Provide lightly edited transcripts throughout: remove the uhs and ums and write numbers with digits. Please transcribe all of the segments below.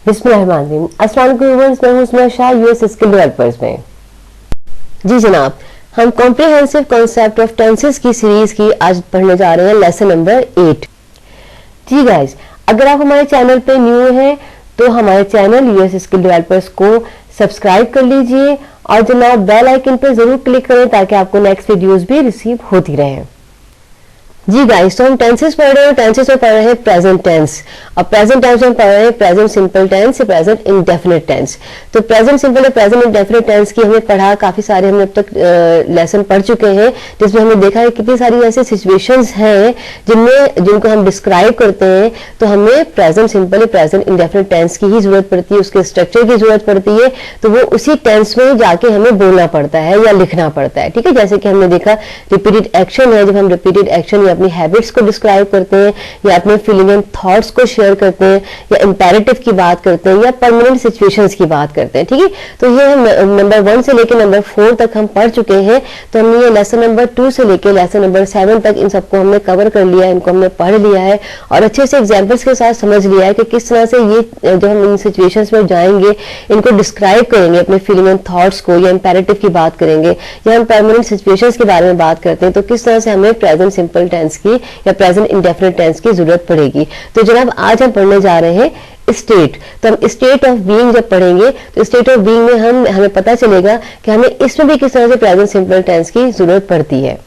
बिस्मिल्लाहिर्रहमानिर्रहीम। अस्सलाम वालेकुम व्यूअर्स, मैं हूं उस्मा शाह यूएस स्किल डेवलपर्स में। जी जनाब, हम कॉम्प्रिहेंसिव कॉन्सेप्ट ऑफ टेंसेस की सीरीज की आज पढ़ने जा रहे हैं लेसन नंबर 8। जी गाइस, अगर आप हमारे चैनल पे न्यू हैं तो हमारे चैनल यूएस स्किल डेवलपर्स को सब्सक्राइब कर लीजिए और जनाब बेल आइकन पर जरूर क्लिक करें ताकि आपको नेक्स्ट वीडियोस भी रिसीव होती रहें। जी गाइस, तो हम टेंसेस पढ़ रहे हैं। टेंसेस में पढ़ रहे हैं प्रेजेंट टेंस, और प्रेजेंट टेंस में पढ़ रहे हैं present simple tense, present indefinite tense. तो प्रेजेंट सिंपल और प्रेजेंट इंडेफिनिट टेंस की हमने पढ़ा, काफी सारे हमने अब तक लेसन पढ़ चुके हैं, जिसमें हमने देखा है कितनी सारी ऐसी सिचुएशंस हैं जिनको हम डिस्क्राइब करते हैं तो हमें प्रेजेंट सिंपल या प्रेजेंट इंडेफिनिट टेंस की ही जरूरत पड़ती है, उसके स्ट्रक्चर की जरूरत पड़ती है। तो वो उसी टेंस में जाके हमें बोलना पड़ता है या लिखना पड़ता है। ठीक है, जैसे कि हमने देखा रिपीटेड एक्शन है, जब हम रिपीटेड एक्शन अपनी हैबिट्स को डिस्क्राइब करते हैं या अपने फीलिंग एंड थॉट्स को शेयर करते हैं या इंपेरेटिव की बात करते हैं या परमानेंट सिचुएशंस की बात करते हैं। ठीक है, तो ये हम नंबर 1 से लेकर नंबर 4 तक हम पढ़ चुके हैं। तो हमने ये लेसन नंबर 2 से लेकर लेसन नंबर 7 तक इन सबको हमने कवर कर लिया है, इनको हमने पढ़ लिया है और अच्छे से एग्जाम्पल्स के साथ समझ लिया है कि किस तरह से ये जब हम इन सिचुएशंस में जाएंगे, इनको डिस्क्राइब करेंगे, अपने फीलिंग एंड थॉट्स को या इंपेरेटिव की बात करेंगे या हम परमानेंट सिचुएशंस के बारे में बात करते हैं, तो किस तरह से हमें प्रेजेंट सिंपल टेंस की या प्रेजेंट इंडेफिनिट टेंस की जरूरत पड़ेगी। तो जनाब आज हम पढ़ने जा रहे हैं स्टेट। तो हम स्टेट ऑफ बीइंग जब पढ़ेंगे तो स्टेट ऑफ बीइंग में हमें पता चलेगा कि हमें इसमें भी किस तरह से प्रेजेंट सिंपल टेंस की जरूरत पड़ती है।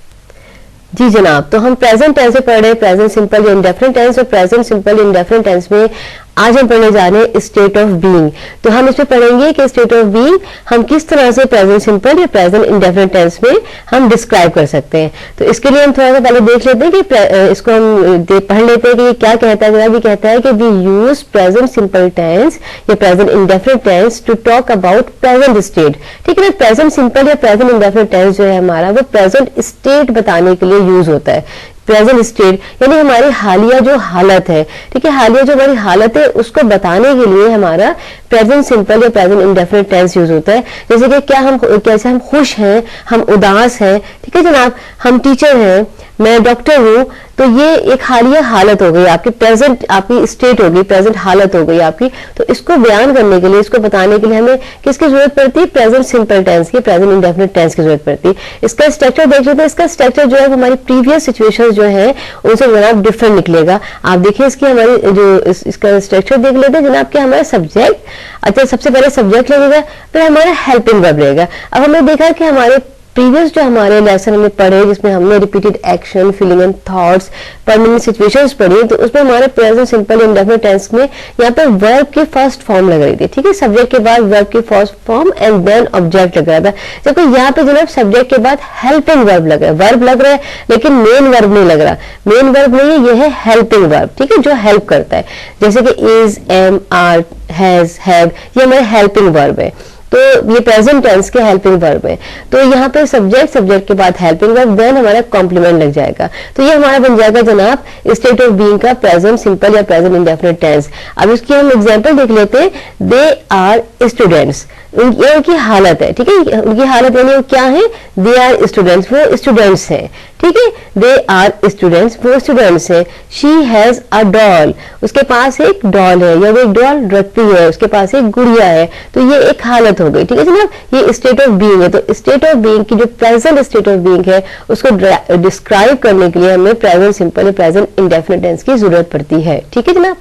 जी जनाब, तो हम प्रेजेंट टेंस से पढ़ रहे हैं प्रेजेंट सिंपल या इंडेफिनिट टेंस, और प्रेजेंट सिंपल इंडेफिनिट टेंस में आज हम पढ़ने जा रहे हैं स्टेट ऑफ बीइंग। तो हम इसमें पढ़ेंगे कि स्टेट ऑफ बीइंग हम किस तरह से प्रेजेंट सिंपल या प्रेजेंट इंडेफिनिट टेंस में हम डिस्क्राइब कर सकते हैं। तो इसके लिए हम थोड़ा सा पहले देख लेते हैं कि इसको हम पढ़ लेते हैं कि ये क्या कहता है। जनाब ये कहता है कि we use present simple tense या present indefinite tense to talk about present state. ठीक है ना, प्रेजेंट सिंपल या प्रेजेंट इंडेफिनिट टेंस जो है हमारा, वो प्रेजेंट स्टेट बताने के लिए यूज होता है। प्रेजेंट स्टेट यानी हमारी हालिया जो हालत है, ठीक है, हालिया जो हमारी हालत है उसको बताने के लिए हमारा प्रेजेंट सिंपल या प्रेजेंट इंडेफिनिट टेंस यूज होता है। जैसे कि कैसे हम खुश हैं, हम उदास हैं, ठीक है जनाब, हम टीचर हैं, मैं डॉक्टर हूं, तो ये एक हालिया हालत हो गई आपकी, प्रेजेंट आपकी स्टेट हो गई, प्रेजेंट हालत हो गई आपकी। तो इसको बयान करने के लिए, इसको बताने के लिए हमें किसकी जरूरत पड़ती है? प्रेजेंट सिंपल टेंस की, प्रेजेंट इंडेफिनिट टेंस की जरूरत पड़ती है। इसका स्ट्रक्चर देख लेते हैं। इसका स्ट्रक्चर जो है हमारी प्रीवियस सिचुएशंस जो है उनसे जनाब डिफरेंट निकलेगा। आप देखिए इसकी हमारी जो इसका स्ट्रक्चर देख लेते हैं जनाब, कि हमारा सब्जेक्ट, अच्छा सबसे पहले सब्जेक्ट लगेगा, फिर हमारा हेल्पिंग वर्ब रहेगा। अब हमने देखा कि हमारे प्रीवियस जो हमारे लेसन हमने पढ़े जिसमें हमने repeated action, feeling and thoughts, permanent situations पढ़ी, तो उसमें हमारे प्रेजेंट सिंपल इंडेफिनिट टेंस में यहाँ पे वर्ब की फर्स्ट फॉर्म लग रही थी। ठीक है, सब्जेक्ट के बाद वर्ब की first form and then object लग रहा था। जबकि यहाँ पे जनाब सब्जेक्ट के बाद हेल्पिंग वर्ब लग रहा है, वर्ब लग रहा है लेकिन मेन वर्ब नहीं लग रहा। मेन वर्ब नहीं है, ये है हेल्पिंग वर्ब। ठीक है, जो हेल्प करता है, जैसे कि is, am, are, has, have, ये हमारे हेल्पिंग वर्ब है। तो ये प्रेजेंट टेंस के हेल्पिंग वर्ब है। तो यहाँ पे सब्जेक्ट के बाद हेल्पिंग वर्ब, देन हमारा कॉम्प्लीमेंट लग जाएगा। तो ये हमारा बन जाएगा जनाब स्टेट ऑफ बीइंग का प्रेजेंट सिंपल या प्रेजेंट इंडेफिनिट टेंस। अब इसकी हम एग्जांपल देख लेते हैं। दे आर स्टूडेंट्स, ये उनकी हालत है। ठीक है, उनकी हालत यानी वो क्या है? दे आर स्टूडेंट्स, वो स्टूडेंट्स हैं। ठीक है, दे आर स्टूडेंट्स, वो स्टूडेंट्स हैं। शी हैज अ डॉल, उसके पास एक डॉल है या वो एक डॉल रखती है, उसके पास एक गुड़िया है। तो ये एक हालत हो गई। ठीक है जनाब, ये स्टेट ऑफ बीइंग है। तो स्टेट ऑफ बीइंग की जो प्रेजेंट स्टेट ऑफ बीइंग है उसको डिस्क्राइब करने के लिए हमें प्रेजेंट सिंपल या प्रेजेंट इंडेफिनिट टेंस की जरूरत पड़ती है। ठीक है जनाब।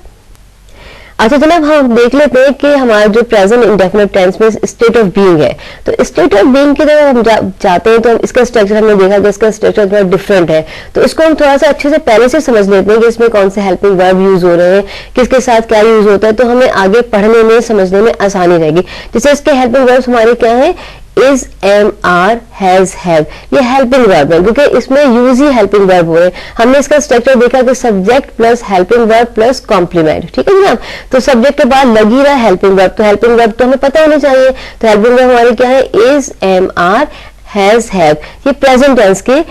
अच्छा जनाब, हम देख लेते हैं कि हमारा जो प्रेजेंट इंडेफिनिट टेंस में स्टेट ऑफ बीइंग है, तो स्टेट ऑफ बीइंग की तरफ हम जाते हैं तो हम इसका स्ट्रक्चर हमने देखा कि इसका स्ट्रक्चर थोड़ा डिफरेंट है। तो इसको हम थोड़ा सा अच्छे से पहले से समझ लेते हैं कि इसमें कौन से हेल्पिंग वर्ब यूज हो रहे हैं, किसके साथ क्या यूज होता है, तो हमें आगे पढ़ने में समझने में आसानी रहेगी। जैसे इसके हेल्पिंग वर्ब हमारे क्या है? Is, am, are, has, have, ये हेल्पिंग वर्ब है क्योंकि इसमें यूज ही हेल्पिंग वर्ब हो रहे हैं। हमने इसका स्ट्रक्चर देखा कि subject plus helping verb plus complement. ठीक है जनाब, तो सब्जेक्ट के बाद लग ही रहा है हेल्पिंग वर्ब, तो हेल्पिंग वर्ब तो हमें पता होना चाहिए। तो हेल्पिंग वर्ब हमारी क्या है? Is, am, are, has, have, ये प्रेजेंट टेंस के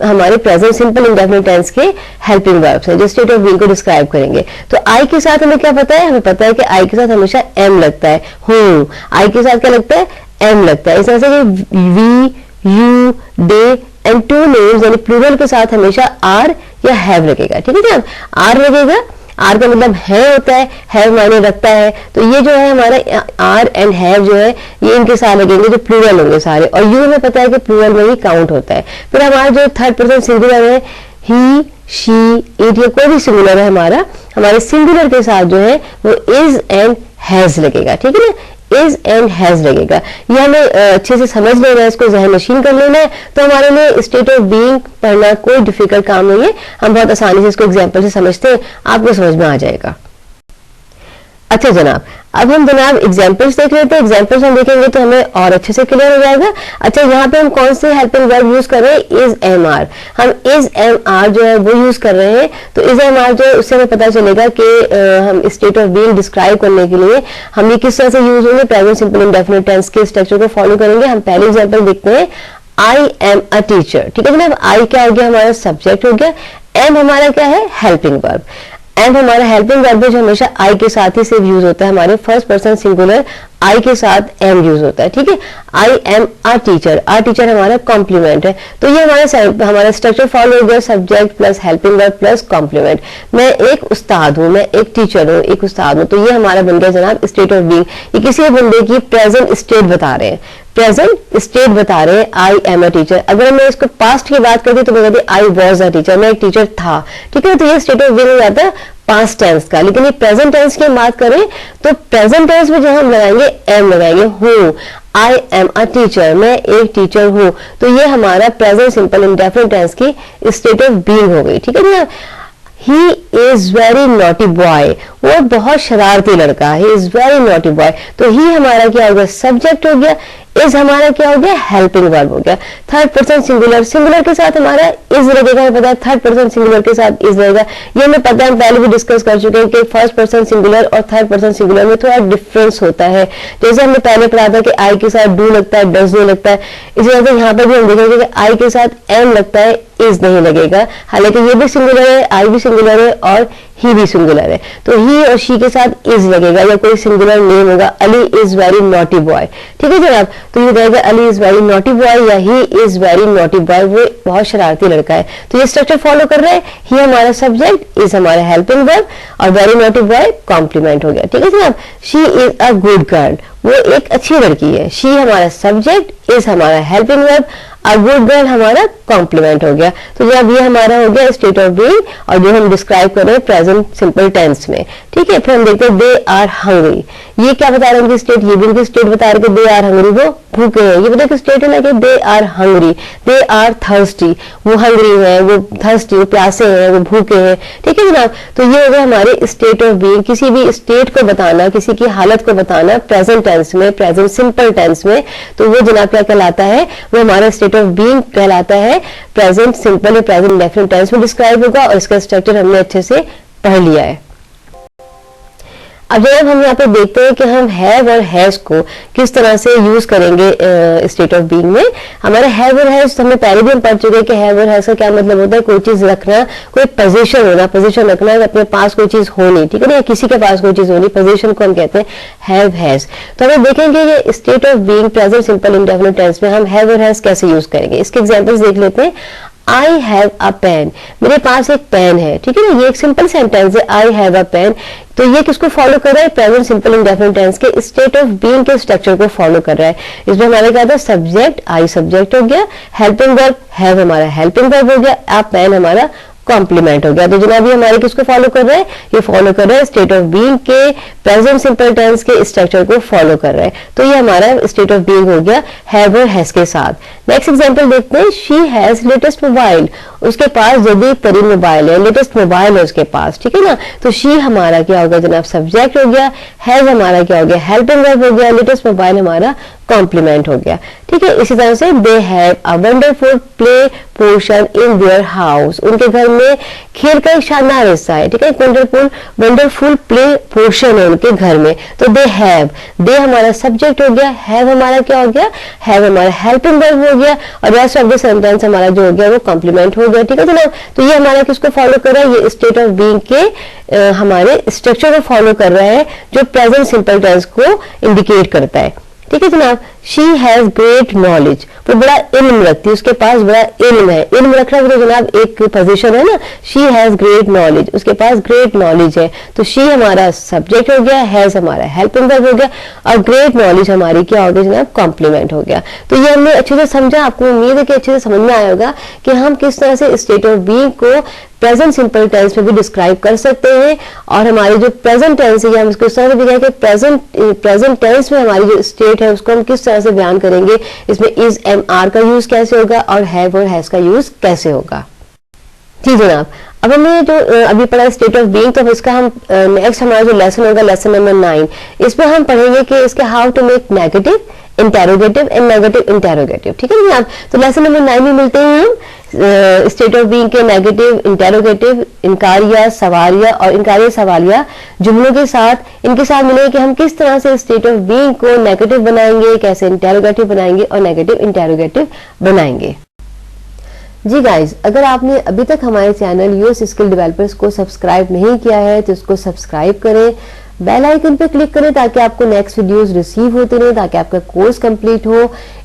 हमारे प्रेजेंट सिंपल इंडेफिनिट टेंस के हेल्पिंग वर्ब्स हैं जो स्टेट ऑफ बीइंग को डिस्क्राइब करेंगे। तो आई के साथ हमें क्या पता है? हमें पता है कि आई के साथ हमेशा एम लगता है। हूं, आई के साथ क्या लगता है? एम लगता है। इस तरह से we, you, they and two names यानी प्लूरल के साथ हमेशा आर या हैव लगेगा। ठीक है ना, आर लगेगा। आर का मतलब है होता है, हैव मायने रखता है, तो ये जो है हमारा आर एंड हैव जो है ये इनके साथ लगेंगे जो प्लूरल होंगे सारे, और यू हमें पता है कि प्लूरल में ही काउंट होता है। फिर हमारा जो थर्ड पर्सन सिंगुलर है ही, शी, इट, ये कोई भी सिंगुलर है हमारा, हमारे सिंगुलर के साथ जो है वो इज एंड हैज लगेगा, ठीक है ना, इज एंड हैज लगेगा। ये हमें अच्छे से समझ लेना है, इसको ज़हन नशीन कर लेना है, तो हमारे लिए स्टेट ऑफ बीइंग पढ़ना कोई डिफिकल्ट काम नहीं है, हम बहुत आसानी से इसको एग्जाम्पल से समझते हैं, आपको समझ में आ जाएगा। अच्छा जनाब, अब हम जनाब एग्जाम्पल्स देख लेते हैं, एग्जाम्पल्स हम देखेंगे तो हमें और अच्छे से क्लियर हो जाएगा। अच्छा, यहाँ पे हम कौन से हेल्पिंग वर्ब यूज कर रहे हैं, इज एम आर, हम इज एम आर जो है वो यूज कर रहे हैं, तो इज एम आर जो है उससे हमें पता चलेगा कि हम स्टेट ऑफ बीइंग डिस्क्राइब करने के लिए हम ये किस तरह से यूज होंगे, प्रेजेंट सिंपल इंडेफिनिट टेंस के स्ट्रक्चर को फॉलो करेंगे। हम पहले एग्जाम्पल देखते हैं, आई एम अ टीचर, ठीक है जनाब, आई क्या हो गया हमारा सब्जेक्ट हो गया, एम हमारा क्या है हेल्पिंग वर्ब, एंड हमारा हेल्पिंग वर्ब जो हमेशा आई के साथ ही सिर्फ यूज होता है, हमारे फर्स्ट पर्सन सिंगुलर आई के साथ एम यूज होता है, ठीक है, I am a teacher, a teacher हमारा कॉम्प्लीमेंट है, तो ये हमारा स्ट्रक्चर फॉलो हो गया, subject plus helping verb plus complement. मैं एक उस्ताद हूँ, मैं एक टीचर हूँ, एक उस्ताद हूँ, तो ये हमारा बन गया जनाब स्टेट ऑफ बीइंग। ये किसी बंदे की प्रेजेंट स्टेट बता रहे हैं, प्रेजेंट स्टेट बता रहे हैं, आई एम अ टीचर। अगर मैं इसको पास्ट की बात करती तो मैं कहती आई वॉज अ टीचर, मैं एक टीचर था, ठीक है, तो ये स्टेट ऑफ बीइंग हो जाता है पास्ट टेंस का। लेकिन ये प्रेजेंट टेंस की बात करें तो प्रेजेंट टेंस में जो हम लगाएंगे एम लगाएंगे, हूँ, आई एम अ टीचर, मैं एक टीचर हूँ, तो ये हमारा प्रेजेंट सिंपल इंडेफिनिट टेंस की स्टेट ऑफ बीइंग हो गई, ठीक है ना। ही इज वेरी नॉटी बॉय, वो बहुत शरारती लड़का है, ही इज वेरी नॉटी बॉय, तो ही हमारा क्या हो गया सब्जेक्ट हो गया, इज हमारा क्या हो गया हेल्पिंग वर्ब हो गया। थर्ड पर्सन सिंगुलर, सिंगुलर के साथ हमारा इज लगेगा, हमें पता है थर्ड पर्सन सिंगुलर के साथ इज रहेगा, ये हमें पता है, हम पहले भी डिस्कस कर चुके हैं कि फर्स्ट पर्सन सिंगुलर और थर्ड पर्सन सिंगुलर में थोड़ा डिफरेंस होता है। जैसे हमने पहले पढ़ा था कि आई के साथ डू लगता है, डज नहीं लगता है, इसी वजह से यहाँ पर भी हम देखेंगे कि आई के साथ एम लगता है, इज नहीं लगेगा, हालांकि ये भी सिंगुलर है, आई भी सिंगुलर है और ही भी सिंगुलर है, तो ही और शी के साथ इज लगेगा, या कोई सिंगुलर नेम होगा, Ali is very naughty boy, ठीक है जनाब, तो ये रहेगा Ali is very naughty boy या he is very naughty boy, वो बहुत शरारती लड़का है, तो ये स्ट्रक्चर फॉलो कर रहे हैं, ही हमारा सब्जेक्ट, इज हमारा हेल्पिंग वर्ब और वेरी नॉटी बॉय कॉम्प्लीमेंट हो गया, ठीक है जनाब। She is a good girl, वो एक अच्छी लड़की है, शी हमारा सब्जेक्ट, इज हमारा helping verb, a good girl हमारा कॉम्प्लीमेंट हो गया। तो जब ये हमारा हो गया स्टेट ऑफ बीइंग और जो हम डिस्क्राइब कर रहे हैं प्रेजेंट सिंपल टेंस में, ठीक है। फिर हम देखते हैं दे आर हंग्री, ये क्या बता रहे हैं उनकी स्टेट, ये भी उनकी स्टेट बता रहे हैं दे आर हंग्री, वो भूखे हैं, ये बता कि स्टेट है ना कि they are hungry, they are thirsty, वो हंग्री है, वो थर्स्टी, वो प्यासे हैं, वो भूखे हैं, ठीक है जनाब। तो ये हो गया हमारे स्टेट ऑफ बीइंग, किसी भी स्टेट को बताना, किसी की हालत को बताना प्रेजेंट टेंस में, प्रेजेंट सिंपल टेंस में, तो वो जनाब क्या कहलाता है, वो हमारा स्टेट ऑफ बीइंग कहलाता है, प्रेजेंट सिंपल या प्रेजेंट इंडेफिनिट टेंस में डिस्क्राइब होगा और इसका स्ट्रक्चर हमने अच्छे से पढ़ लिया है। अब जब हम यहाँ पे देखते हैं कि हम हैव और हैज को किस तरह से यूज करेंगे स्टेट ऑफ बीइंग में, हमारे हैव और हैज हमने पहले भी हम पढ़ चुके हैं कि हैव और हैज का क्या मतलब होता है, कोई चीज रखना, कोई पोजीशन होना, पोजीशन रखना, अपने पास कोई चीज होनी, ठीक है ना, किसी के पास कोई चीज होनी, पोजीशन को हम कहते हैं हैव हैज। तो हमें देखेंगे ये state of being present simple indefinite tense में हम हैव और हैज कैसे यूज करेंगे, इसके एग्जांपल्स देख लेते हैं। आई हैव अ पेन, मेरे पास एक पेन है, ठीक है ना, ये एक सिंपल सेंटेंस है, आई हैव अ पेन, तो ये किसको फॉलो कर रहा है, प्रेजेंट सिंपल इंडेफिनिट टेंस के स्टेट ऑफ बीइंग के स्ट्रक्चर को फॉलो कर रहा है। इसमें हमारा क्या था सब्जेक्ट, आई सब्जेक्ट हो गया, हेल्पिंग वर्ब हैव हमारा हेल्पिंग वर्ब हो गया, अ पेन हमारा कॉम्प्लीमेंट हो गया। तो जनाब ये हमारे किसको फॉलो कर रहे हैं, ये फॉलो कर रहे हैं स्टेट ऑफ बीइंग के प्रेजेंट सिंपल टेंस के स्ट्रक्चर को फॉलो कर रहे हैं, तो ये हमारा स्टेट ऑफ बीइंग हो गया हैव और हैज के साथ। नेक्स्ट एग्जांपल देखते हैं, शी हैज लेटेस्ट मोबाइल, उसके पास जदीद तरीन मोबाइल है, लेटेस्ट मोबाइल है उसके पास, ठीक है ना, तो शी हमारा क्या हो गया जनाब सब्जेक्ट हो गया, हैज हमारा क्या हो गया हेल्पिंग वर्ब हो गया, लेटेस्ट मोबाइल हमारा कॉम्प्लीमेंट हो गया, ठीक है। इसी तरह से they have a wonderful play portion in their house, उनके घर में खेल का एक शानदार हिस्सा है, ठीक है, वंडरफुल प्ले पोर्शन है उनके घर में, तो दे हैव, दे हमारा सब्जेक्ट हो गया, हैव हमारा क्या हो गया, हैव हमारा हेल्पिंग वर्ब हो गया और रेस्ट ऑफ द सेंटेंस हमारा जो हो गया वो कॉम्प्लीमेंट हो गया, ठीक है जनाब। तो ये हमारा किसको फॉलो कर रहा है, ये स्टेट ऑफ बीइंग के हमारे स्ट्रक्चर को फॉलो कर रहा है जो प्रेजेंट सिंपल टेंस को इंडिकेट करता है। ठीक है जनाब। शी हैज ग्रेट नॉलेज, वो बड़ा इल्म रखती है, उसके पास बड़ा इल्म है। इल्म रखना भी तो जनाब एक पोजीशन है ना। शी हैज ग्रेट नॉलेज, उसके पास ग्रेट नॉलेज है। तो शी हमारा सब्जेक्ट हो गया, हैज हमारा हेल्पिंग वर्ब हो गया, और ग्रेट नॉलेज हमारी क्या हो गई जनाब, कॉम्प्लीमेंट हो गया। तो ये हमने अच्छे से समझा, आपको उम्मीद है कि अच्छे से समझ में आया होगा कि हम किस तरह से स्टेट ऑफ बीइंग को प्रेजेंट सिंपल टेंस में भी डिस्क्राइब कर सकते हैं। और हमारी जो प्रेजेंट टेंस है, हम इसको इस तरह से भी कहें कि प्रेजेंट टेंस में हमारी जो स्टेट है उसको हम किस तरह से बयान करेंगे, इसमें इज एम आर का यूज कैसे होगा और हैव और हैज का यूज कैसे होगा। जी जनाब, अब हमने जो अभी पढ़ा स्टेट ऑफ बीइंग, तो इसका हम नेक्स्ट हमारा जो लेसन होगा लेसन नंबर 9, इसमें हम पढ़ेंगे कि इसके how to make negative interrogative and negative interrogative. ठीक है जनाब, तो लेसन नंबर 9 में मिलते हैं हम स्टेट ऑफ बीइंग के नेगेटिव, इंटेरोगेटिव, इनकारिया, सवालिया और इनकारिया सवालिया जुमलों के साथ इनके साथ मिलेंगे कि हम किस तरह से स्टेट ऑफ बीइंग को नेगेटिव बनाएंगे, कैसे इंटेरोगेटिव बनाएंगे और नेगेटिव इंटेरोगेटिव बनाएंगे। जी गाइज, अगर आपने अभी तक हमारे चैनल यूएस स्किल डेवलपर्स को सब्सक्राइब नहीं किया है तो इसको सब्सक्राइब करें, बेल आइकन पे क्लिक करें ताकि आपको नेक्स्ट वीडियोस रिसीव होते रहें, ताकि आपका कोर्स कंप्लीट हो।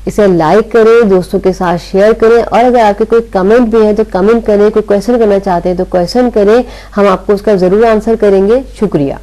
इसे लाइक करें, दोस्तों के साथ शेयर करें, और अगर आपके कोई कमेंट भी है तो कमेंट करें, कोई क्वेश्चन करना चाहते हैं तो क्वेश्चन करें, हम आपको उसका जरूर आंसर करेंगे। शुक्रिया।